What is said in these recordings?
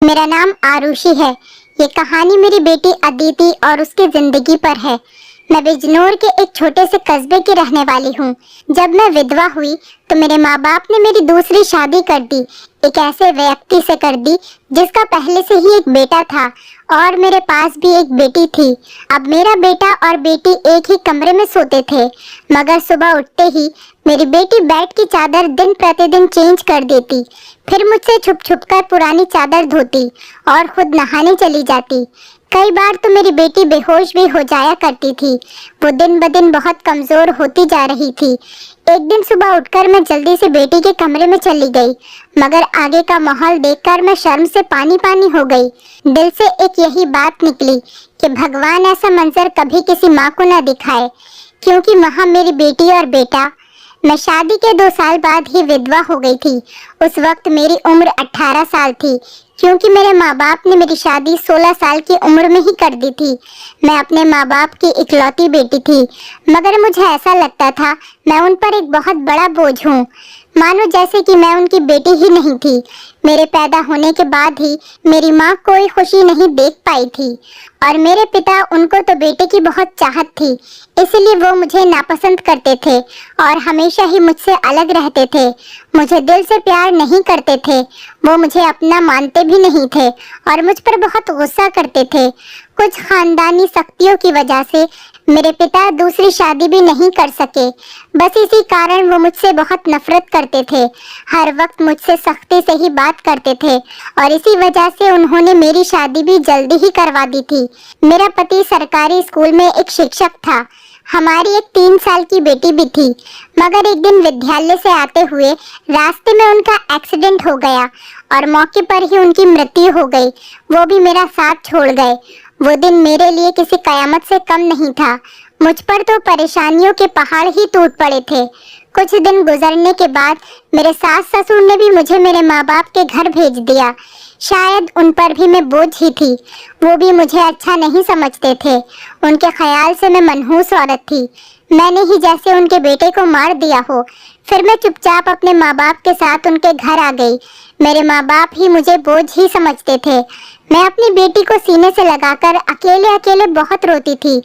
मेरा नाम आरुषि है। ये कहानी मेरी बेटी अदिति और उसकी जिंदगी पर है। मैं बिजनौर के एक छोटे से कस्बे की रहने वाली हूँ। जब मैं विधवा हुई तो मेरे माँ बाप ने मेरी दूसरी शादी कर दी। एक ऐसे व्यक्ति से कर दी जिसका पहले से ही एक बेटा था और मेरे पास भी एक बेटी थी। अब मेरा बेटा और बेटी एक ही कमरे में सोते थे, मगर सुबह उठते ही मेरी बेटी बेड की चादर दिन प्रतिदिन चेंज कर देती, फिर मुझसे छुप छुप कर पुरानी चादर धोती और खुद नहाने चली जाती। कई बार तो मेरी बेटी बेहोश भी हो जाया करती थी। वो दिन ब दिन बहुत कमजोर होती जा रही थी। एक दिन सुबह उठकर मैं जल्दी से बेटी के कमरे में चली गई, मगर आगे का माहौल देखकर मैं शर्म से पानी पानी हो गई। दिल से एक यही बात निकली कि भगवान ऐसा मंजर कभी किसी माँ को न दिखाए, क्योंकि वहाँ मेरी बेटी और बेटा। मैं शादी के 2 साल बाद ही विधवा हो गई थी। उस वक्त मेरी उम्र 18 साल थी, क्योंकि मेरे माँ बाप ने मेरी शादी 16 साल की उम्र में ही कर दी थी। मैं अपने माँ बाप की इकलौती बेटी थी, मगर मुझे ऐसा लगता था मैं उन पर एक बहुत बड़ा बोझ हूँ, मानो जैसे कि मैं उनकी बेटी ही नहीं थी। मेरे पैदा होने के बाद ही मेरी माँ कोई खुशी नहीं देख पाई थी और मेरे पिता, उनको तो बेटे की बहुत चाहत थी, इसलिए वो मुझे नापसंद करते थे और हमेशा ही मुझसे अलग रहते थे। मुझे दिल से प्यार नहीं करते थे। वो मुझे अपना मानते भी नहीं थे और मुझ पर बहुत गुस्सा करते थे। कुछ खानदानी सख्तियों की वजह से मेरे पिता दूसरी शादी भी नहीं कर सके। बस इसी कारण वो मुझसे बहुत नफरत करते थे। हर वक्त मुझसे सख्ती से ही बात करते थे और इसी वजह से उन्होंने मेरी शादी भी जल्दी ही करवा दी थी। मेरा पति सरकारी स्कूल में एक शिक्षक था। हमारी एक 3 साल की बेटी भी थी, मगर एक दिन विद्यालय से आते हुए रास्ते में उनका एक्सीडेंट हो गया और मौके पर ही उनकी मृत्यु हो गई। वो भी मेरा साथ छोड़ गए। वो दिन मेरे लिए किसी कयामत से कम नहीं था। मुझ पर तो परेशानियों के पहाड़ ही टूट पड़े थे। कुछ दिन गुजरने के बाद मेरे सास ससुर ने भी मुझे मेरे माँ बाप के घर भेज दिया। शायद उन पर भी मैं बोझ ही थी। वो भी मुझे अच्छा नहीं समझते थे। उनके ख्याल से मैं मनहूस औरत थी। मैंने ही जैसे उनके बेटे को मार दिया हो। फिर मैं चुपचाप अपने माँ बाप के साथ उनके घर आ गई। मेरे माँ बाप ही मुझे बोझ ही समझते थे। मैं अपनी बेटी को सीने से लगाकर अकेले अकेले बहुत रोती थी।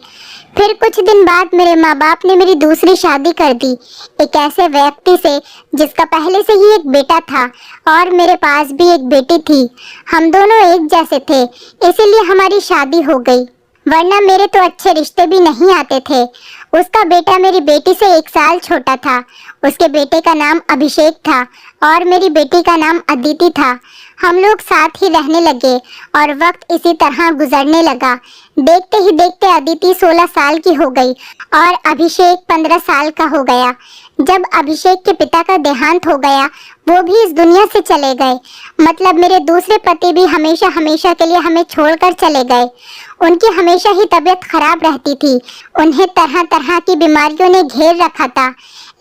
फिर कुछ दिन बाद मेरे माँ बाप ने मेरी दूसरी शादी कर दी, एक ऐसे व्यक्ति से जिसका पहले से ही एक बेटा था और मेरे पास भी एक बेटी थी। हम दोनों एक जैसे थे, इसीलिए हमारी शादी हो गई, वरना मेरे तो अच्छे रिश्ते भी नहीं आते थे। उसका बेटा मेरी बेटी से 1 साल छोटा था। उसके बेटे का नाम अभिषेक था और मेरी बेटी का नाम अदिति था। हम लोग साथ ही रहने लगे और वक्त इसी तरह गुजरने लगा। देखते ही देखते अदिति 16 साल की हो गई और अभिषेक 15 साल का हो गया। जब अभिषेक के पिता का देहांत हो गया, वो भी इस दुनिया से चले गए। मतलब मेरे दूसरे पति भी हमेशा हमेशा के लिए हमें छोड़कर चले गए। उनकी हमेशा ही तबीयत खराब रहती थी। उन्हें तरह तरह की बीमारियों ने घेर रखा था,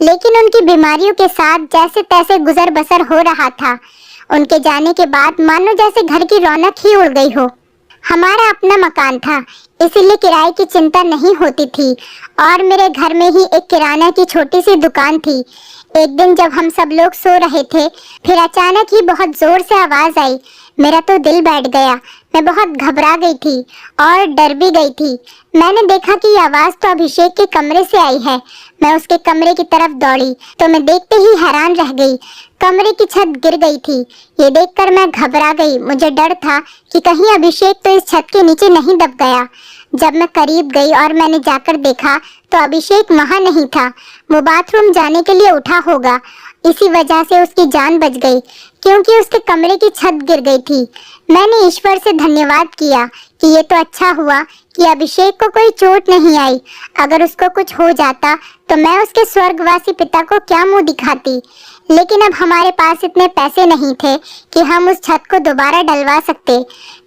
लेकिन उनकी बीमारियों के साथ जैसे तैसे गुजर बसर हो रहा था। उनके जाने के बाद मानो जैसे घर की रौनक ही उड़ गई हो। हमारा अपना मकान था, इसीलिए किराए की चिंता नहीं होती थी और मेरे घर में ही एक किराना की छोटी सी दुकान थी। एक दिन जब हम सब लोग सो रहे थे, फिर अचानक ही बहुत जोर से आवाज आई। मेरा तो दिल बैठ गया। मैं बहुत घबरा गई थी और डर भी गई थी। मैंने देखा कि ये आवाज तो अभिषेक के कमरे से आई है। मैं उसके कमरे की तरफ दौड़ी तो मैं देखते ही हैरान रह गई। कमरे की छत गिर गई थी। ये देखकर मैं घबरा गई। मुझे डर था कि कहीं अभिषेक तो इस छत के नीचे नहीं दब गया। जब मैं करीब गई और मैंने जाकर देखा तो अभिषेक वहाँ नहीं था। वो बाथरूम जाने के लिए उठा होगा, इसी वजह से उसकी जान बच गई, क्योंकि उसके कमरे की छत गिर गई थी। मैंने ईश्वर से धन्यवाद किया कि ये तो अच्छा हुआ कि अभिषेक को कोई चोट नहीं आई। अगर उसको कुछ हो जाता तो मैं उसके स्वर्गवासी पिता को क्या मुंह दिखाती। लेकिन अब हमारे पास इतने पैसे नहीं थे कि हम उस छत को दोबारा डलवा सकते।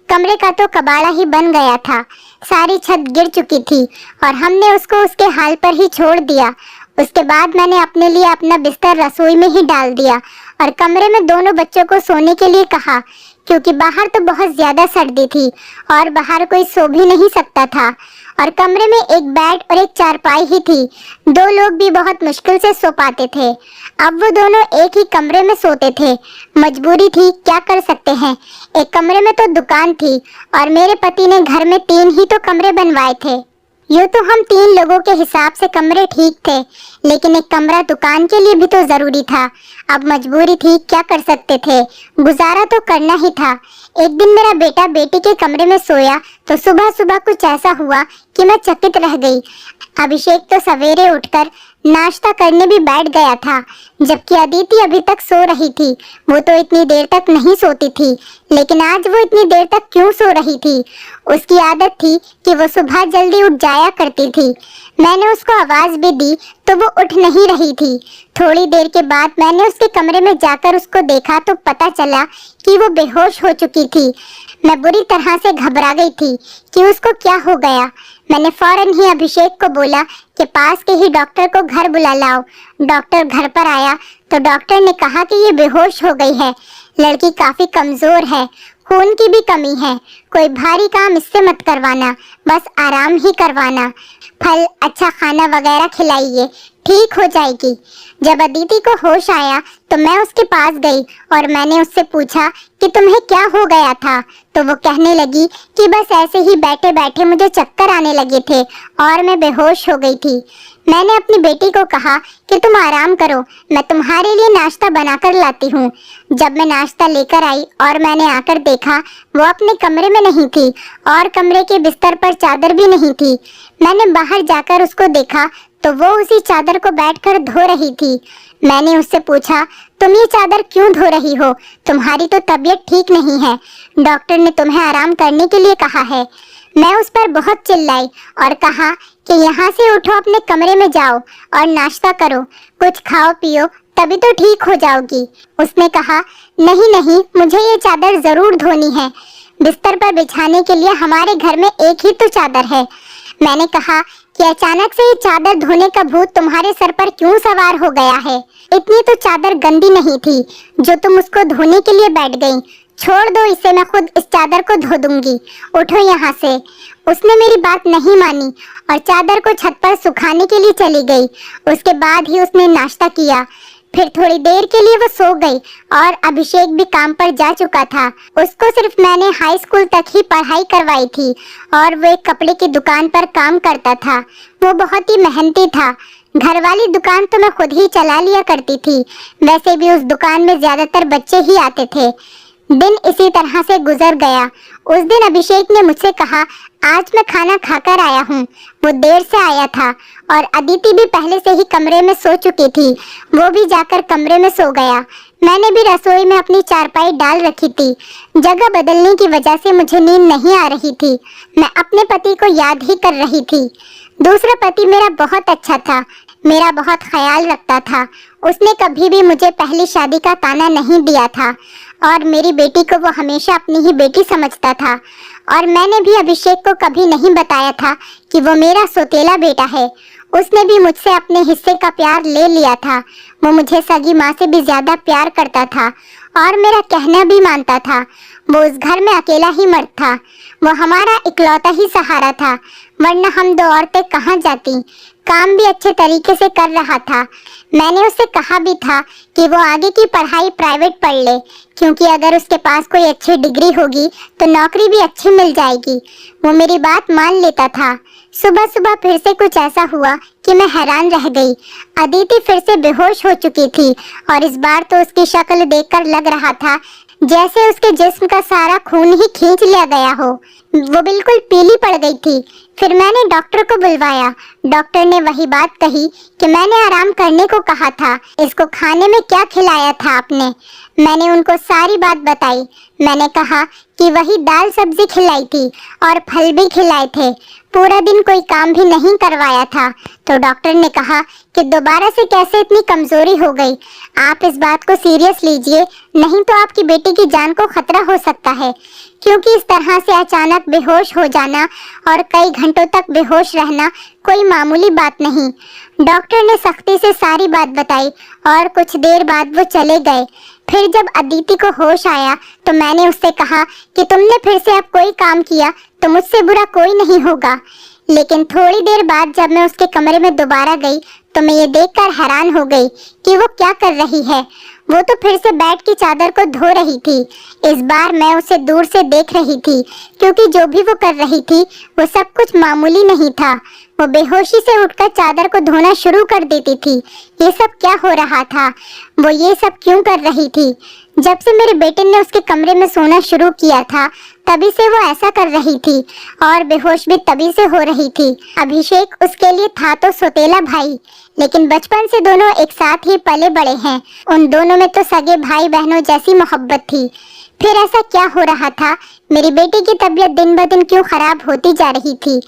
कमरे का तो कबाड़ा ही बन गया था। सारी छत गिर चुकी थी और हमने उसको उसके हाल पर ही छोड़ दिया। उसके बाद मैंने अपने लिए अपना बिस्तर रसोई में ही डाल दिया और कमरे में दोनों बच्चों को सोने के लिए कहा, क्योंकि बाहर तो बहुत ज्यादा सर्दी थी और बाहर कोई सो भी नहीं सकता था और कमरे में एक बेड और एक चारपाई ही थी। दो लोग भी बहुत मुश्किल से सो पाते थे। अब वो दोनों एक ही कमरे में सोते थे। मजबूरी थी, क्या कर सकते हैं। एक कमरे में तो दुकान थी और मेरे पति ने घर में 3 ही तो कमरे बनवाए थे। यूँ तो हम 3 लोगों के हिसाब से कमरे ठीक थे, लेकिन एक कमरा दुकान के लिए भी तो जरूरी था। अब मजबूरी थी, क्या कर सकते थे, गुजारा तो करना ही था। एक दिन मेरा बेटा बेटी के कमरे में सोया तो सुबह सुबह कुछ ऐसा हुआ कि मैं चकित रह गई। अभिषेक तो सवेरे उठकर नाश्ता करने भी बैठ गया था, जबकि अदिति अभी तक सो रही थी। वो तो इतनी देर तक नहीं सोती थी, लेकिन आज वो इतनी देर तक क्यों सो रही थी। उसकी आदत थी कि वो सुबह जल्दी उठ जाया करती थी। मैंने उसको आवाज भी दी तो वो उठ नहीं रही थी। थोड़ी देर के बाद मैंने उसके कमरे में जाकर उसको देखा तो पता चला कि वो बेहोश हो चुकी थी। मैं बुरी तरह से घबरा गई थी कि उसको क्या हो गया। मैंने फौरन ही अभिषेक को बोला कि पास के ही डॉक्टर को घर बुला लाओ। डॉक्टर घर पर आया तो डॉक्टर ने कहा कि ये बेहोश हो गई है। लड़की काफी कमजोर है, खून की भी कमी है। कोई भारी काम इससे मत करवाना, बस आराम ही करवाना। फल, अच्छा खाना वगैरह खिलाइए, ठीक हो जाएगी। जब अदिति को होश आया तो मैं उसके पास गई और मैंने उससे पूछा कि तुम्हें क्या हो गया था। तो वो कहने लगी कि बस ऐसे ही बैठे बैठे मुझे चक्कर आने लगे थे और मैं बेहोश हो गई थी। मैंने अपनी बेटी को कहा कि तुम आराम करो, मैं तुम्हारे लिए नाश्ता बनाकर लाती हूँ। जब मैं नाश्ता लेकर आई और मैंने आकर देखा वो अपने कमरे में नहीं थी और कमरे के बिस्तर पर चादर भी नहीं थी। मैंने बाहर जाकर उसको देखा तो वो उसी चादर को बैठकर धो रही थी। मैंने उससे पूछा, तुम ये चादर क्यों धो रही हो? तुम्हारी तो तबीयत ठीक नहीं है, डॉक्टर ने तुम्हें आराम करने के लिए कहा है। मैं उस पर बहुत चिल्लाई और कहा कि यहाँ से उठो, अपने कमरे में जाओ और नाश्ता करो, कुछ खाओ पियो, तभी तो ठीक हो जाओगी। उसने कहा, नहीं नहीं, मुझे ये चादर जरूर धोनी है। बिस्तर पर बिछाने के लिए हमारे घर में एक ही तो चादर है। मैंने कहा कि अचानक से ये चादर धोने का भूत तुम्हारे सर पर क्यों सवार हो गया है? इतनी तो चादर गंदी नहीं थी जो तुम उसको धोने के लिए बैठ गई। छोड़ दो इसे, मैं खुद इस चादर को धो दूंगी, उठो यहाँ से। उसने मेरी बात नहीं मानी और चादर को छत पर सुखाने के लिए चली गई। उसके बाद ही उसने नाश्ता किया। फिर थोड़ी देर के लिए वो सो गई और अभिषेक भी काम पर जा चुका था। उसको सिर्फ मैंने हाई स्कूल तक ही पढ़ाई करवाई थी और वो एक कपड़े की दुकान पर काम करता था। वो बहुत ही मेहनती था। घर वाली दुकान तो मैं खुद ही चला लिया करती थी। वैसे भी उस दुकान में ज्यादातर बच्चे ही आते थे। दिन इसी तरह से गुजर गया। उस दिन अभिषेक ने मुझसे कहा, आज मैं खाना खाकर आया हूँ। वो देर से आया था और अदिति भी पहले से ही कमरे में सो चुकी थी। वो भी जाकर कमरे में सो गया। मैंने भी रसोई में अपनी चारपाई डाल रखी थी। जगह बदलने की वजह से मुझे नींद नहीं आ रही थी। मैं अपने पति को याद ही कर रही थी। दूसरा पति मेरा बहुत अच्छा था, मेरा बहुत ख्याल रखता था। उसने कभी भी मुझे पहली शादी का ताना नहीं दिया था और मेरी बेटी को वो हमेशा अपनी ही बेटी समझता था। और मैंने भी अभिषेक को कभी नहीं बताया था कि वो मेरा सौतेला बेटा है। उसने भी मुझसे अपने हिस्से का प्यार ले लिया था। वो मुझे सगी माँ से भी ज्यादा प्यार करता था और मेरा कहना भी मानता था। वो उस घर में अकेला ही मर्द था। वो हमारा इकलौता ही सहारा था, वरना हम 2 औरतें कहाँ जाती। काम भी अच्छे तरीके से कर रहा था। मैंने उससे कहा भी था कि वो आगे की पढ़ाई प्राइवेट पढ़ ले, क्योंकि अगर उसके पास कोई अच्छी डिग्री होगी तो नौकरी भी अच्छी मिल जाएगी। वो मेरी बात मान लेता था। सुबह सुबह फिर से कुछ ऐसा हुआ कि मैं हैरान रह गई। अदिति फिर से बेहोश हो चुकी थी और इस बार तो उसकी शक्ल देखकर लग रहा था जैसे उसके जिस्म का सारा खून ही खींच लिया गया हो। वो बिल्कुल पीली पड़ गई थी। फिर मैंने डॉक्टर को बुलवाया। डॉक्टर ने वही बात कही कि मैंने आराम करने को कहा था। इसको खाने में क्या खिलाया था आपने? मैंने उनको सारी बात बताई। मैंने कहा कि वही दाल सब्जी खिलाई थी और फल भी खिलाए थे। पूरा दिन कोई काम भी नहीं करवाया था। तो डॉक्टर ने कहा कि दोबारा से कैसे इतनी कमजोरी हो गई। आप इस बात को सीरियस लीजिए, नहीं तो आपकी बेटी की जान को खतरा हो सकता है, क्योंकि इस तरह से अचानक बेहोश हो जाना और कई घंटों तक बेहोश रहना कोई मामूली बात नहीं। डॉक्टर ने सख्ती से सारी बात बताई और कुछ देर बाद वो चले गए। फिर जब अदिति को होश आया तो मैंने उससे कहा कि तुमने फिर से अब कोई काम किया तो मुझसे बुरा कोई नहीं होगा। लेकिन थोड़ी देर बाद जब मैं उसके कमरे में दोबारा गई तो मैं ये देखकर हैरान हो गई कि वो क्या कर रही है। वो तो फिर से बेड की चादर को धो रही थी। इस बार मैं उसे दूर से देख रही थी, क्योंकि जो भी वो कर रही थी वो सब कुछ मामूली नहीं था। वो बेहोशी से उठकर चादर को धोना शुरू कर देती थी। ये सब क्या हो रहा था? वो ये सब क्यों कर रही थी? जब से मेरे बेटे ने उसके कमरे में सोना शुरू किया था तभी से वो ऐसा कर रही थी, और बेहोश भी तभी से हो रही थी। अभिषेक उसके लिए था तो सौतेला भाई, लेकिन बचपन से दोनों एक साथ ही पले बड़े हैं। उन दोनों में तो सगे भाई बहनों जैसी मोहब्बत थी। फिर ऐसा क्या हो रहा था? मेरी बेटी की तबीयत दिन ब दिन क्यों खराब होती जा रही थी?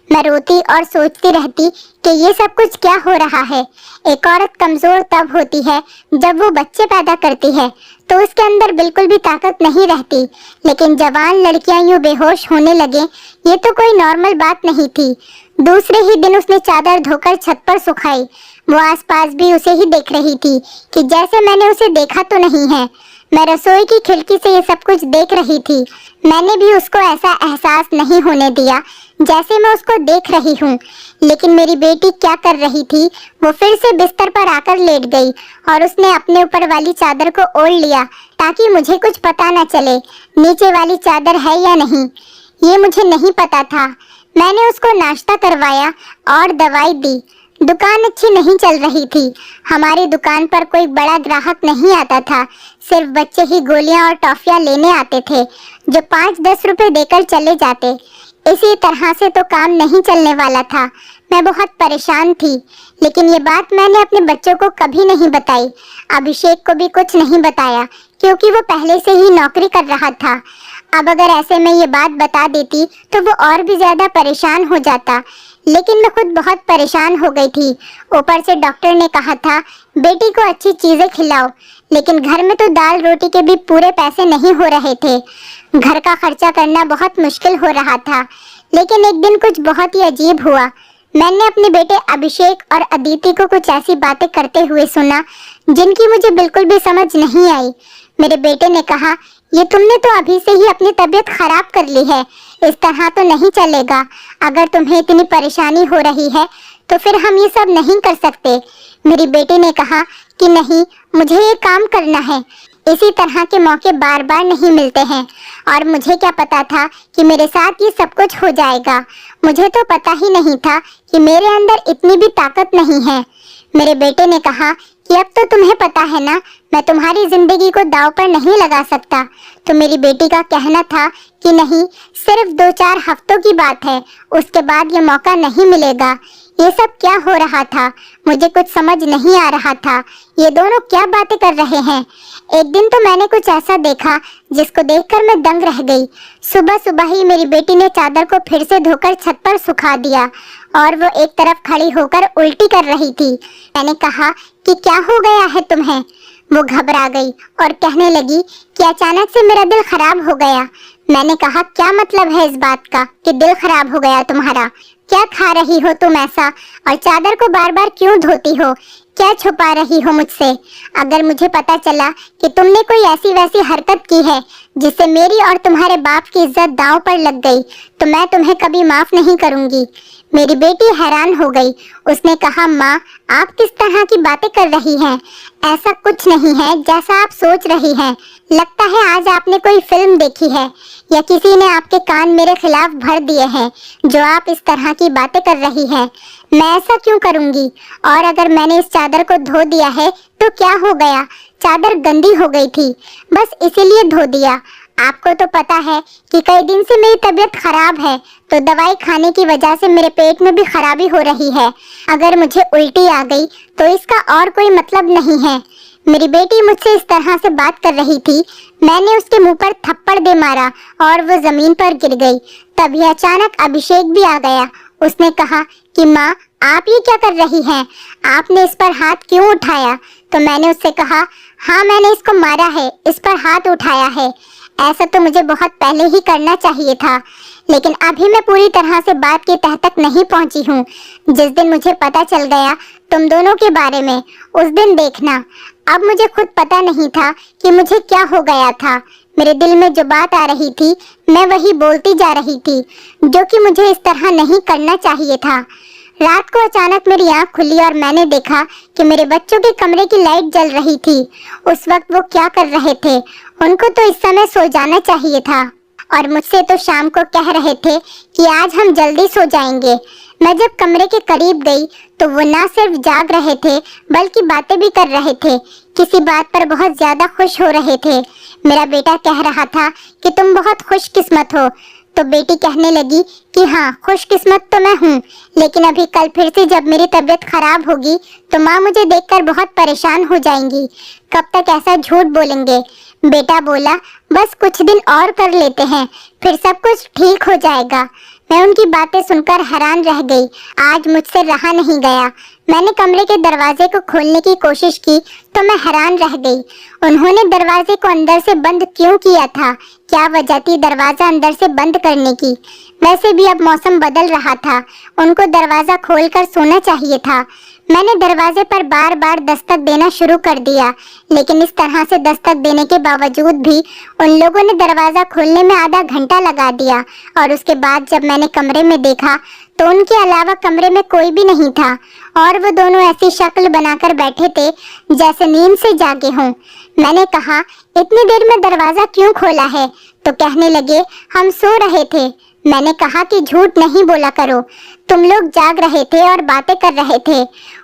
मैं रोती और सोचती रहती कि ये सब कुछ क्या हो रहा है। एक औरत कमजोर तब होती है जब वो बच्चे पैदा करती है तो उसके अंदर बिल्कुल भी ताकत नहीं रहती, लेकिन जवान लड़कियां यूं बेहोश होने लगे ये तो कोई नॉर्मल बात नहीं थी। दूसरे ही दिन उसने चादर धोकर छत पर सुखाई। वो आसपास भी उसे ही देख रही थी कि जैसे मैंने उसे देखा तो नहीं है। मैं रसोई की खिड़की से ये सब कुछ देख रही थी। मैंने भी उसको ऐसा एहसास नहीं होने दिया जैसे मैं उसको देख रही हूँ। लेकिन मेरी बेटी क्या कर रही थी? वो फिर से बिस्तर पर आकर लेट गई और उसने अपने ऊपर वाली चादर को ओढ़ लिया ताकि मुझे कुछ पता न चले नीचे वाली चादर है या नहीं। ये मुझे नहीं पता था। मैंने उसको नाश्ता करवाया और दवाई दी। दुकान अच्छी नहीं चल रही थी। हमारी दुकान पर कोई बड़ा ग्राहक नहीं आता था। सिर्फ बच्चे ही गोलियां और टॉफियां लेने आते थे जो 5-10 रुपए देकर चले जाते। इसी तरह से तो काम नहीं चलने वाला था। मैं बहुत परेशान थी, लेकिन ये बात मैंने अपने बच्चों को कभी नहीं बताई। अभिषेक को भी कुछ नहीं बताया क्योंकि वो पहले से ही नौकरी कर रहा था। अब अगर ऐसे में ये बात बता देती तो वो और भी ज्यादा परेशान हो जाता। लेकिन मैं खुद बहुत परेशान हो गई थी। ऊपर से डॉक्टर ने कहा था बेटी को अच्छी चीजें खिलाओ, लेकिन घर में तो दाल रोटी के भी पूरे पैसे नहीं हो रहे थे। घर का खर्चा करना बहुत मुश्किल हो रहा था। लेकिन एक दिन कुछ बहुत ही अजीब हुआ। मैंने अपने बेटे अभिषेक और अदिति को कुछ ऐसी बातें करते हुए सुना जिनकी मुझे बिल्कुल भी समझ नहीं आई। मेरे बेटे ने कहा, ये तुमने तो अभी से ही अपनी तबीयत खराब कर ली है। इस तरह तो नहीं चलेगा। अगर तुम्हें इतनी परेशानी हो रही है तो फिर हम ये सब नहीं कर सकते। मेरी बेटी ने कहा कि नहीं, मुझे ये काम करना है। इसी तरह के मौके बार बार नहीं मिलते हैं, और मुझे क्या पता था कि मेरे साथ ये सब कुछ हो जाएगा। मुझे तो पता ही नहीं था कि मेरे अंदर इतनी भी ताकत नहीं है। मेरे बेटे ने कहा कि अब तो तुम्हें पता है ना, मैं तुम्हारी जिंदगी को दांव पर नहीं लगा सकता। तो मेरी बेटी का कहना था कि नहीं, सिर्फ 2-4 हफ्तों की बात है, उसके बाद ये मौका नहीं मिलेगा। ये सब क्या हो रहा था? मुझे कुछ समझ नहीं आ रहा था। ये दोनों क्या बातें कर रहे हैं? एक दिन तो मैंने कुछ ऐसा देखा जिसको देखकर मैं दंग रह गई। सुबह सुबह ही मेरी बेटी ने चादर को फिर से धोकर छत पर सुखा दिया और वो एक तरफ खड़ी होकर उल्टी कर रही थी। मैंने कहा कि क्या हो गया है तुम्हें? वो घबरा गई और कहने लगी कि अचानक से मेरा दिल खराब हो गया। मैंने कहा, क्या मतलब है इस बात का कि दिल खराब हो गया तुम्हारा? क्या खा रही हो तुम ऐसा, और चादर को बार बार क्यों धोती हो? क्या छुपा रही हो मुझसे? अगर मुझे पता चला कि तुमने कोई ऐसी वैसी हरकत की है जिससे मेरी और तुम्हारे बाप की इज्जत दांव पर लग गई तो मैं तुम्हें कभी माफ नहीं करूंगी। मेरी बेटी हैरान हो गई। उसने कहा, माँ, आप किस तरह की बातें कर रही हैं? ऐसा कुछ नहीं है जैसा आप सोच रही हैं। लगता है आज आपने कोई फिल्म देखी है या किसी ने आपके कान मेरे खिलाफ भर दिए हैं जो आप इस तरह की बातें कर रही हैं। मैं ऐसा क्यों करूंगी? और अगर मैंने इस चादर को धो दिया है तो क्या हो गया? चादर गंदी हो गई थी, बस इसीलिए धो दिया। आपको तो पता है कि कई दिन से मेरी तबीयत खराब है, तो दवाई खाने की वजह से मेरे पेट में भी खराबी हो रही है। अगर मुझे उल्टी आ गई तो इसका और कोई मतलब नहीं है। मेरी बेटी मुझसे इस तरह से बात कर रही थी। मैंने उसके मुंह पर थप्पड़ दे मारा और वो जमीन पर गिर गई। तभी अचानक अभिषेक भी आ गया। उसने कहा कि माँ, आप ये क्या कर रही हैं? आपने इस पर हाथ क्यों उठाया? तो मैंने उससे कहा, हाँ, मैंने इसको मारा है, इस पर हाथ उठाया है। ऐसा तो मुझे बहुत पहले ही करना चाहिए था, लेकिन अभी मैं पूरी तरह से बात की तह तक नहीं पहुंची हूँ। जिस दिन मुझे पता चल गया तुम दोनों के बारे में, उस दिन देखना। अब मुझे खुद पता नहीं था कि मुझे क्या हो गया था। मेरे दिल में जो बात आ रही थी मैं वही बोलती जा रही थी, जो कि मुझे इस तरह नहीं करना चाहिए था। रात को अचानक मेरी आंख खुली और मैंने देखा कि मेरे बच्चों के कमरे की लाइट जल रही थी। उस वक्त वो क्या कर रहे थे? उनको तो इस समय सो जाना चाहिए था और मुझसे तो शाम को कह रहे थे कि आज हम जल्दी सो जाएंगे। मैं जब कमरे के करीब गई तो वो ना सिर्फ जाग रहे थे बल्कि बातें भी कर रहे थे। किसी बात पर बहुत ज्यादा खुश हो रहे थे। मेरा बेटा कह रहा था कि तुम बहुत खुशकिस्मत हो, तो बेटी कहने लगी कि हाँ, खुशकिस्मत तो मैं हूँ, लेकिन अभी कल फिर से जब मेरी तबीयत खराब होगी तो माँ मुझे देखकर बहुत परेशान हो जाएंगी। कब तक ऐसा झूठ बोलेंगे? बेटा बोला, बस कुछ दिन और कर लेते हैं, फिर सब कुछ ठीक हो जाएगा। मैं उनकी बातें सुनकर हैरान रह गई। आज मुझसे रहा नहीं गया। मैंने कमरे के दरवाजे को खोलने की कोशिश की तो मैं हैरान रह गई। उन्होंने दरवाजे को अंदर से बंद क्यों किया था? क्या वजह थी दरवाजा अंदर से बंद करने की? वैसे भी अब मौसम बदल रहा था, उनको दरवाजा खोलकर सोना चाहिए था। मैंने दरवाजे पर बार बार दस्तक देना शुरू कर दिया, लेकिन इस तरह से दस्तक देने के बावजूद भी उन लोगों ने दरवाजा खोलने में आधा घंटा लगा दिया। और उसके बाद जब मैंने कमरे में देखा तो उनके अलावा कमरे में कोई भी नहीं था और वो दोनों ऐसी शक्ल बनाकर बैठे थे जैसे नींद से जागे हों। मैंने कहा, इतनी देर में दरवाजा क्यों खोला है? तो कहने लगे, हम सो रहे थे। मैंने कहा कि झूठ नहीं बोला करो, तुम लोग जाग रहे थे और बातें कर रहे थे।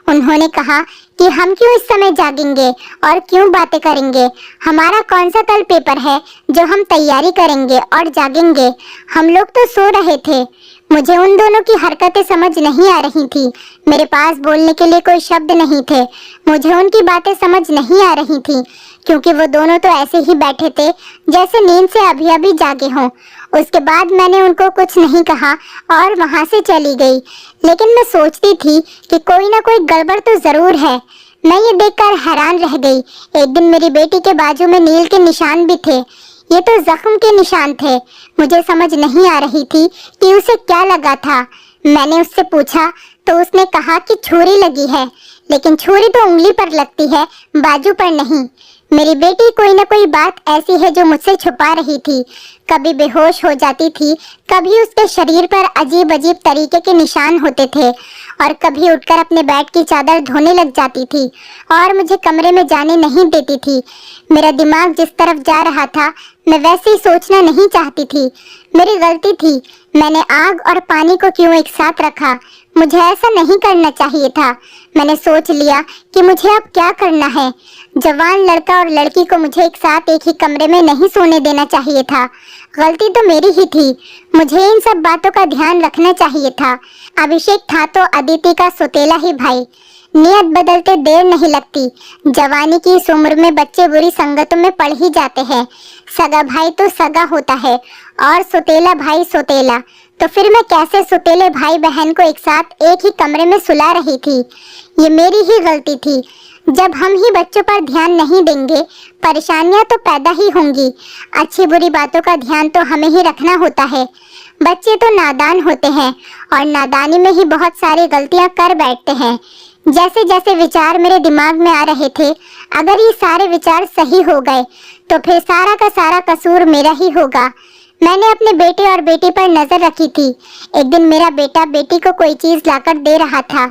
उन्होंने कहा कि हम क्यों इस समय जागेंगे और क्यों बातें करेंगे? हमारा कौन सा कल पेपर है जो हम तैयारी करेंगे और जागेंगे? हम लोग तो सो रहे थे। मुझे उन दोनों की हरकतें समझ नहीं आ रही थी। मेरे पास बोलने के लिए कोई शब्द नहीं थे। मुझे उनकी बातें समझ नहीं आ रही थी क्योंकि वो दोनों तो ऐसे ही बैठे थे जैसे नींद से अभी अभी जागे हों। उसके बाद मैंने उनको कुछ नहीं कहा और वहां से चली गई। लेकिन मैं सोचती थी कि कोई ना कोई गड़बड़ तो जरूर है। मैं ये देखकर हैरान रह गई। एक दिन मेरी बेटी के बाजू में नील के निशान भी थे। ये तो जख्म के निशान थे। मुझे समझ नहीं आ रही थी कि उसे क्या लगा था। मैंने उससे पूछा तो उसने कहा कि छुरी लगी है, लेकिन छुरी तो उंगली पर लगती है, बाजू पर नहीं। मेरी बेटी कोई ना कोई बात ऐसी है जो मुझसे छुपा रही थी। कभी बेहोश हो जाती थी, कभी उसके शरीर पर अजीब अजीब तरीके के निशान होते थे और कभी उठकर अपने बेड की चादर धोने लग जाती थी और मुझे कमरे में जाने नहीं देती थी। मेरा दिमाग जिस तरफ जा रहा था मैं वैसे ही सोचना नहीं चाहती थी। मेरी गलती थी। मैंने आग और पानी को क्यों एक साथ रखा? मुझे ऐसा नहीं करना चाहिए था। मैंने सोच लिया कि मुझे अब क्या करना है। जवान लड़का और लड़की को मुझे एक साथ एक ही कमरे में नहीं सोने देना चाहिए था। गलती तो मेरी ही थी। मुझे इन सब बातों का ध्यान रखना चाहिए था। अभिषेक था तो अदिति का सौतेला ही भाई। नियत बदलते देर नहीं लगती। जवानी की इस उम्र में बच्चे बुरी संगतों में पड़ ही जाते हैं। सगा भाई तो सगा होता है और सौतेला भाई सौतेला। तो फिर मैं कैसे सौतेले भाई बहन को एक साथ एक ही कमरे में सुला रही थी? ये मेरी ही गलती थी। जब हम ही बच्चों पर ध्यान नहीं देंगे, परेशानियां तो पैदा ही होंगी। अच्छी बुरी बातों का ध्यान तो हमें ही रखना होता है। बच्चे तो नादान होते हैं और नादानी में ही बहुत सारी गलतियां कर बैठते हैं। जैसे जैसे विचार मेरे दिमाग में आ रहे थे, अगर ये सारे विचार सही हो गए तो फिर सारा का सारा कसूर मेरा ही होगा। मैंने अपने बेटे और बेटी पर नजर रखी थी। एक दिन मेरा बेटा बेटी को कोई चीज लाकर दे रहा था।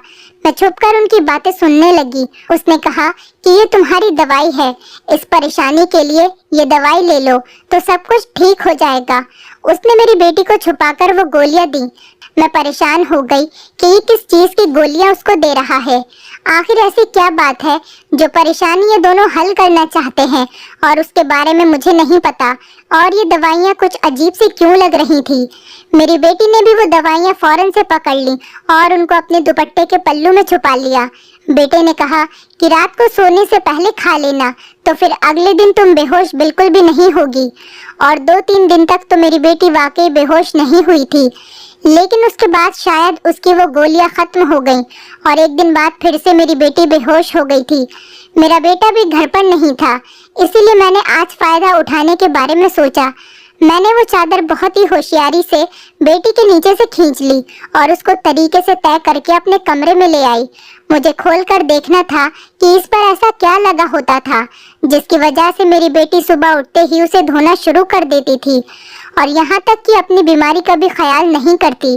मैं छुपकर उनकी बातें सुनने लगी। उसने कहा कि ये तुम्हारी दवाई है, इस परेशानी के लिए ये दवाई ले लो तो सब कुछ ठीक हो जाएगा। उसने मेरी बेटी को छुपाकर वो गोलियां दी। मैं परेशान हो गई कि ये किस चीज की गोलियां उसको दे रहा है। आखिर ऐसी क्या बात है जो परेशानी ये दोनों हल करना चाहते हैं और उसके बारे में मुझे नहीं पता। और ये दवाइयाँ कुछ अजीब सी क्यों लग रही थी? मेरी बेटी ने भी वो दवाइयाँ फौरन से पकड़ ली और उनको अपने दुपट्टे के पल्लू में छुपा लिया। बेटे ने कहा कि रात को सोने से पहले खा लेना, तो फिर अगले दिन तुम बेहोश बिल्कुल भी नहीं होगी। और 2-3 दिन तक तो मेरी बेटी वाकई बेहोश नहीं हुई थी, लेकिन उसके बाद शायद उसकी वो गोलियां खत्म हो गईं और एक दिन बाद फिर से मेरी बेटी बेहोश हो गई थी। मेरा बेटा भी घर पर नहीं था, इसीलिए मैंने आज फायदा उठाने के बारे में सोचा। मैंने वो चादर बहुत ही होशियारी से बेटी के नीचे से खींच ली और उसको तरीके से तय करके अपने कमरे में ले आई। मुझे खोलकर देखना था कि इस पर ऐसा क्या लगा होता था जिसकी वजह से मेरी बेटी सुबह उठते ही उसे धोना शुरू कर देती थी और यहाँ तक कि अपनी बीमारी का भी ख्याल नहीं करती।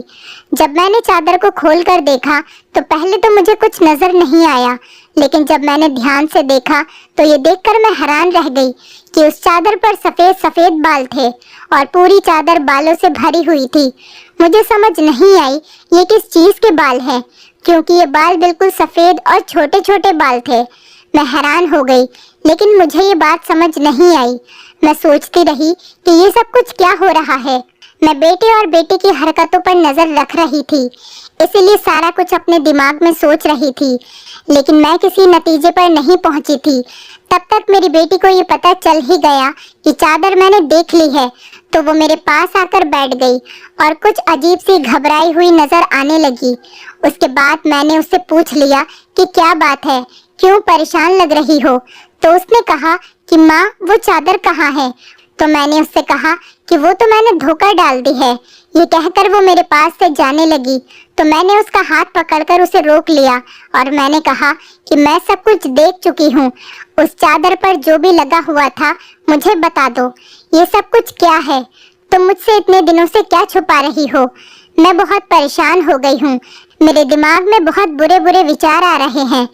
जब मैंने चादर को खोलकर देखा तो पहले तो मुझे कुछ नजर नहीं आया, लेकिन जब मैंने ध्यान से देखा तो ये देखकर मैं हैरान रह गई कि उस चादर पर सफेद सफेद बाल थे और पूरी चादर बालों से भरी हुई थी। मुझे समझ नहीं आई ये किस चीज के बाल हैं, क्योंकि ये बाल बिल्कुल सफेद और छोटे छोटे बाल थे। मैं हैरान हो गई, लेकिन मुझे ये बात समझ नहीं आई। मैं सोचती रही कि ये सब कुछ क्या हो रहा है। मैं बेटे और बेटी की हरकतों पर नजर रख रही थी, इसीलिए सारा कुछ अपने दिमाग में सोच रही थी, लेकिन मैं किसी नतीजे पर नहीं पहुंची थी। तब तक मेरी बेटी को ये पता चल ही गया कि चादर मैंने देख ली है, तो वो मेरे पास आकर बैठ गई और कुछ अजीब सी घबराई हुई नजर आने लगी। उसके बाद मैंने उससे पूछ लिया कि क्या बात है, क्यों परेशान लग रही हो। तो उसने कहा कि माँ, वो चादर कहाँ है। तो मैंने उससे कहा कि वो तो मैंने धोकर डाल दी है। ये कहकर वो मेरे पास से जाने लगी, तो मैंने उसका हाथ पकड़कर उसे रोक लिया और मैंने कहा कि मैं सब कुछ देख चुकी हूँ। उस चादर पर जो भी लगा हुआ था मुझे बता दो, ये सब कुछ क्या है। तुम मुझसे इतने दिनों से क्या छुपा रही हो। मैं बहुत परेशान हो गई हूँ, मेरे दिमाग में बहुत बुरे बुरे विचार आ रहे हैं।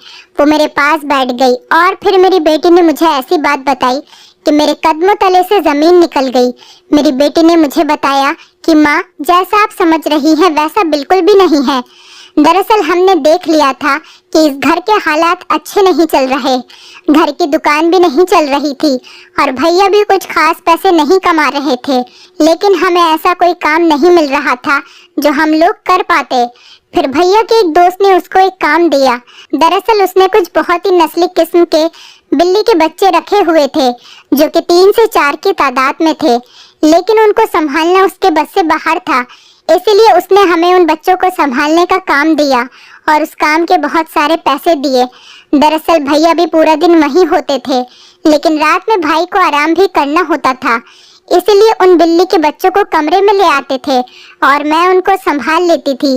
वो मेरे पास बैठ गई और फिर मेरी बेटी ने मुझे ऐसी बात बताई कि मेरे कदमों तले से जमीन निकल गई। मेरी बेटी ने मुझे बताया कि माँ, जैसा आप समझ रही हैं वैसा बिल्कुल भी नहीं है। दरअसल हमने देख लिया था कि इस घर के हालात अच्छे नहीं चल रहे। घर की दुकान भी नहीं चल रही थी और भैया भी कुछ खास पैसे नहीं कमा रहे थे, लेकिन हमें ऐसा कोई काम नहीं मिल रहा था जो हम लोग कर पाते। फिर भैया के एक दोस्त ने उसको एक काम दिया। दरअसल उसने कुछ बहुत ही नस्ली किस्म के बिल्ली के बच्चे रखे हुए थे, जो कि 3 से 4 की तादाद में थे, लेकिन उनको संभालना उसके बस से बाहर था। इसीलिए उसने हमें उन बच्चों को संभालने का काम दिया और उस काम के बहुत सारे पैसे दिए। दरअसल भैया भी पूरा दिन वहीं होते थे, लेकिन रात में भाई को आराम भी करना होता था, इसलिए उन बिल्ली के बच्चों को कमरे में ले आते थे और मैं उनको संभाल लेती थी।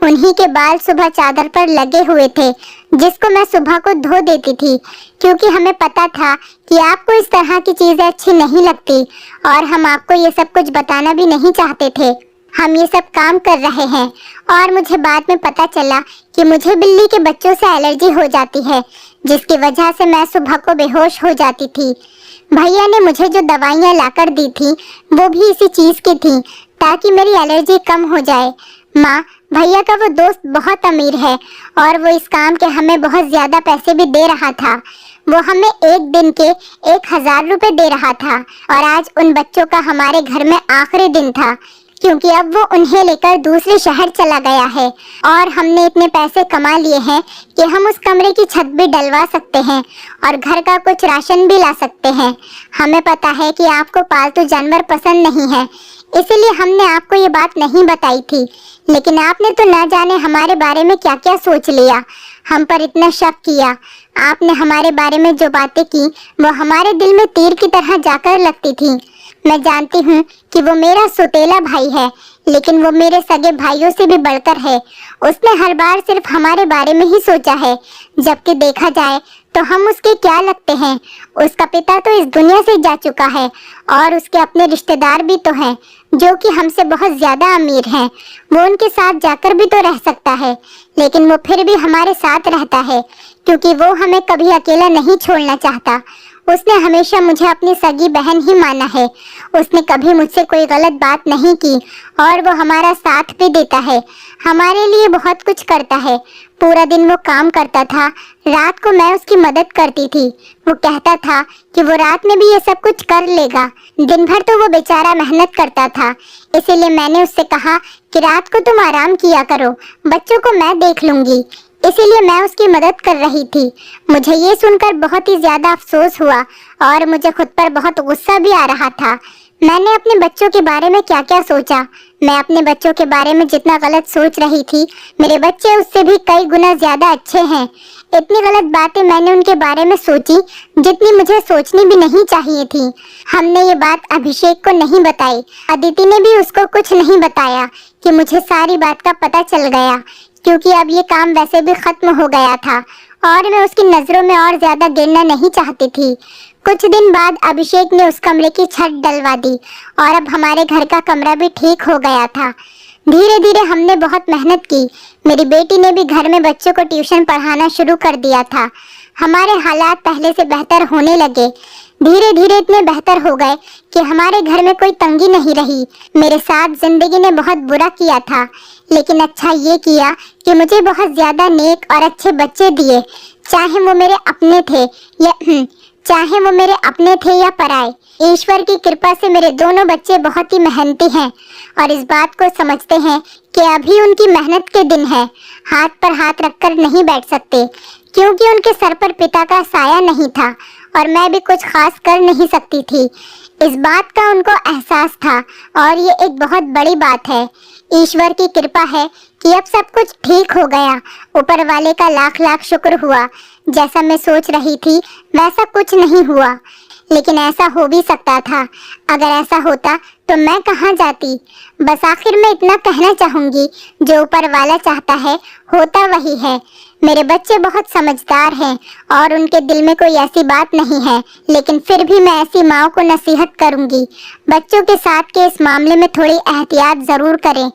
उन्हीं के बाल सुबह चादर पर लगे हुए थे, जिसको मैं सुबह को धो देती थी, क्योंकि हमें पता था कि आपको इस तरह की चीजें अच्छी नहीं लगती और हम आपको ये सब कुछ बताना भी नहीं चाहते थे। हम ये सब काम कर रहे हैं और मुझे बाद में पता चला कि मुझे बिल्ली के बच्चों से एलर्जी हो जाती है, जिसकी वजह से मैं सुबह को बेहोश हो जाती थी। भैया ने मुझे जो दवाइयाँ लाकर दी थी वो भी इसी चीज की थी, ताकि मेरी एलर्जी कम हो जाए। माँ, भैया का वो दोस्त बहुत अमीर है और वो इस काम के हमें बहुत ज्यादा पैसे भी दे रहा था। वो हमें एक दिन के 1000 रुपए दे रहा था और आज उन बच्चों का हमारे घर में आखिरी दिन था, क्योंकि अब वो उन्हें लेकर दूसरे शहर चला गया है और हमने इतने पैसे कमा लिए हैं कि हम उस कमरे की छत भी डलवा सकते हैं और घर का कुछ राशन भी ला सकते हैं। हमें पता है कि आपको पालतू जानवर पसंद नहीं है, इसीलिए हमने आपको ये बात नहीं बताई थी, लेकिन आपने तो ना जाने हमारे बारे में क्या क्या सोच लिया, हम पर इतना शक किया। आपने हमारे बारे में जो बातें की वो हमारे दिल में तीर की तरह जाकर लगती थी। मैं जानती हूँ कि वो मेरा सौतेला भाई है, लेकिन वो मेरे सगे भाइयों से भी बढ़कर है। उसने हर बार सिर्फ हमारे बारे में ही सोचा है, जबकि देखा जाए तो हम उसके क्या लगते हैं। उसका पिता तो इस दुनिया से जा चुका है और उसके अपने रिश्तेदार भी तो हैं, जो कि हमसे बहुत ज्यादा अमीर हैं। वो उनके साथ जाकर भी तो रह सकता है, लेकिन वो फिर भी हमारे साथ रहता है, क्योंकि वो हमें कभी अकेला नहीं छोड़ना चाहता। उसने हमेशा मुझे अपनी सगी बहन ही माना है। उसने कभी मुझसे कोई गलत बात नहीं की और वो हमारा साथ भी देता है, हमारे लिए बहुत कुछ करता है। पूरा दिन वो काम करता था, रात को मैं उसकी मदद करती थी। वो कहता था कि वो रात में भी ये सब कुछ कर लेगा, दिन भर तो वो बेचारा मेहनत करता था। इसीलिए मैंने उससे कहा कि रात को तुम आराम किया करो, बच्चों को मैं देख लूंगी। इसीलिए मैं उसकी मदद कर रही थी। मुझे ये सुनकर बहुत ही ज्यादा अफसोस हुआ और मुझे खुद पर बहुत गुस्सा भी आ रहा था। मैंने अपने बच्चों के बारे में क्या क्या सोचा। मैं अपने बच्चों के बारे में जितना गलत सोच रही थी, मेरे बच्चे उससे भी कई गुना ज्यादा अच्छे हैं। इतनी गलत बातें मैंने उनके बारे में सोची जितनी मुझे सोचनी भी नहीं चाहिए थी। हमने ये बात अभिषेक को नहीं बताई, अदिति ने भी उसको कुछ नहीं बताया कि मुझे सारी बात का पता चल गया, क्योंकि अब ये काम वैसे भी खत्म हो गया था और मैं उसकी नजरों में और ज्यादा गिरना नहीं चाहती थी। कुछ दिन बाद अभिषेक ने उस कमरे की छत डलवा दी और अब हमारे घर का कमरा भी ठीक हो गया था। धीरे धीरे हमने बहुत मेहनत की। मेरी बेटी ने भी घर में बच्चों को ट्यूशन पढ़ाना शुरू कर दिया था। हमारे हालात पहले से बेहतर होने लगे। धीरे धीरे इतने बेहतर हो गए कि हमारे घर में कोई तंगी नहीं रही। मेरे साथ जिंदगी ने बहुत बुरा किया था, लेकिन अच्छा ये किया कि मुझे बहुत ज्यादा नेक और अच्छे बच्चे दिए, चाहे वो मेरे अपने थे या पराए। ईश्वर की कृपा से मेरे दोनों बच्चे बहुत ही मेहनती हैं और इस बात को समझते हैं कि अभी उनकी मेहनत के दिन है। हाथ पर हाथ रखकर नहीं बैठ सकते, क्योंकि उनके सर पर पिता का साया नहीं था और मैं भी कुछ खास कर नहीं सकती थी। इस बात का उनको एहसास था और ये एक बहुत बड़ी बात है। ईश्वर की कृपा है कि अब सब कुछ ठीक हो गया। ऊपर वाले का लाख लाख शुक्र हुआ। जैसा मैं सोच रही थी वैसा कुछ नहीं हुआ, लेकिन ऐसा हो भी सकता था। अगर ऐसा होता तो मैं कहाँ जाती। बस आखिर में इतना कहना चाहूंगी, जो ऊपर वाला चाहता है होता वही है। मेरे बच्चे बहुत समझदार हैं और उनके दिल में कोई ऐसी बात नहीं है, लेकिन फिर भी मैं ऐसी माँ को नसीहत करूंगी, बच्चों के साथ के इस मामले में थोड़ी एहतियात जरूर करें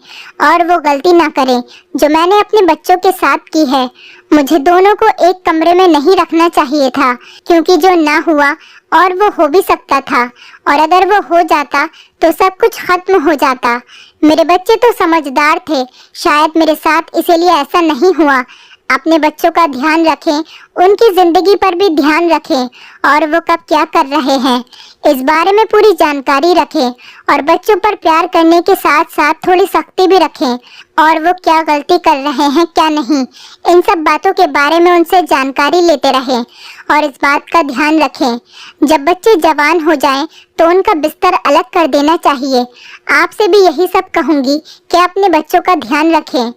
और वो गलती ना करें जो मैंने अपने बच्चों के साथ की है। मुझे दोनों को एक कमरे में नहीं रखना चाहिए था, क्योंकि जो ना हुआ और वो हो भी सकता था, और अगर वो हो जाता तो सब कुछ खत्म हो जाता। मेरे बच्चे तो समझदार थे, शायद मेरे साथ इसीलिए ऐसा नहीं हुआ। अपने बच्चों का ध्यान रखें, उनकी जिंदगी पर भी ध्यान रखें और वो कब क्या कर रहे हैं इस बारे में पूरी जानकारी रखें, और बच्चों पर प्यार करने के साथ साथ थोड़ी सख्ती भी रखें, और वो क्या गलती कर रहे हैं क्या नहीं, इन सब बातों के बारे में उनसे जानकारी लेते रहें और इस बात का ध्यान रखें। जब बच्चे जवान हो जाएं तो उनका बिस्तर अलग कर देना चाहिए। आपसे भी यही सब कहूँगी कि अपने बच्चों का ध्यान रखें।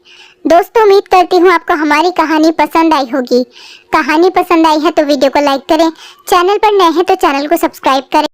दोस्तों, उम्मीद करती हूँ आपको हमारी कहानी पसंद आई होगी। कहानी पसंद आई है तो वीडियो को लाइक करें, चैनल पर नए हैं तो चैनल को सब्सक्राइब करें।